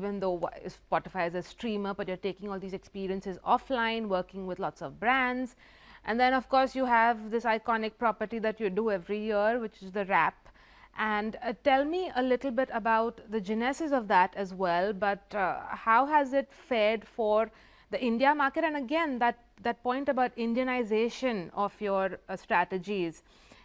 even though Spotify is a streamer, but you're taking all these experiences offline, working with lots of brands. And then, of course, you have this iconic property that you do every year, which is the rap. And tell me a little bit about the genesis of that as well, but how has it fared for the India market? And again, that point about Indianization of your strategies.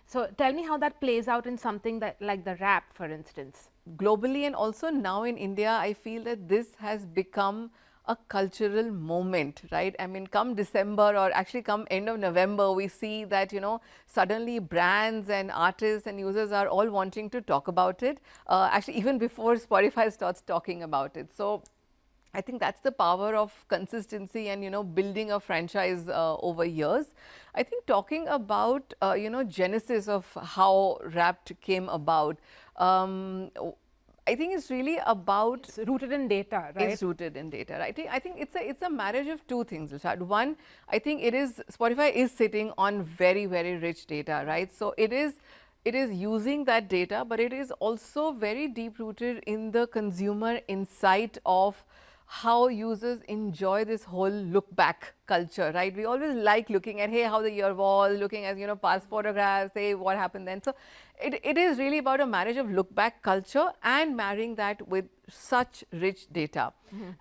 So tell me how that plays out in something that like the rap, for instance. Globally and also now in India, I feel that this has become a cultural moment, right? I mean, come December or actually come end of November, we see that, you know, suddenly brands and artists and users are all wanting to talk about it, actually even before Spotify starts talking about it. So I think that's the power of consistency and, you know, building a franchise over years. I think talking about, you know, genesis of how Wrapped came about, I think it's really about... It's rooted in data, right? It's rooted in data, right? I think it's a marriage of two things, Delshad. One, I think Spotify is sitting on very, very rich data, right? So it is using that data, but it is also very deep rooted in the consumer insight of how users enjoy this whole look back culture, right? We always like looking at, hey, how the year was, looking at, you know, past photographs, hey, what happened then. So it is really about a marriage of look back culture and marrying that with such rich data.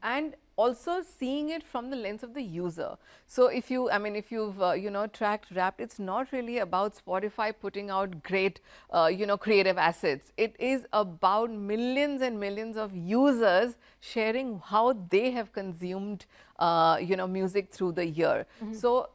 And also seeing it from the lens of the user. So if you, I mean, if you've, you know, tracked Wrapped, it's not really about Spotify putting out great, you know, creative assets. It is about millions and millions of users sharing how they have consumed, you know, music through the year. So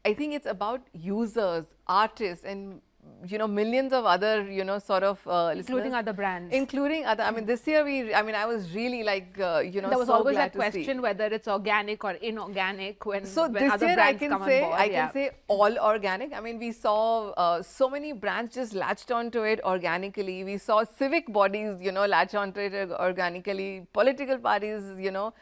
I think it's about users, artists, and, you know, millions of other, you know, sort of including other brands. Including other, I mean, this year I was really like, you know, there was so always glad that question whether it's organic or inorganic when this other year brands come on board. I can say all organic. I mean, we saw so many brands just latched onto it organically. We saw civic bodies, you know, latch onto it organically. Political parties, you know,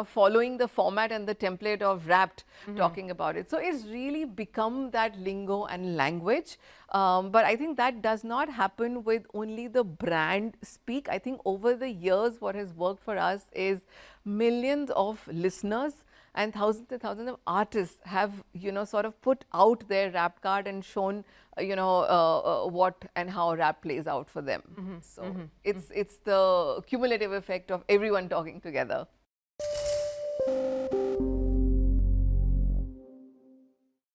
following the format and the template of Wrapped, talking about it. So it's really become that lingo and language. But I think that does not happen with only the brand speak. I think over the years, what has worked for us is millions of listeners and thousands of artists have, you know, sort of put out their rap card and shown, you know, what and how rap plays out for them. So it's the cumulative effect of everyone talking together.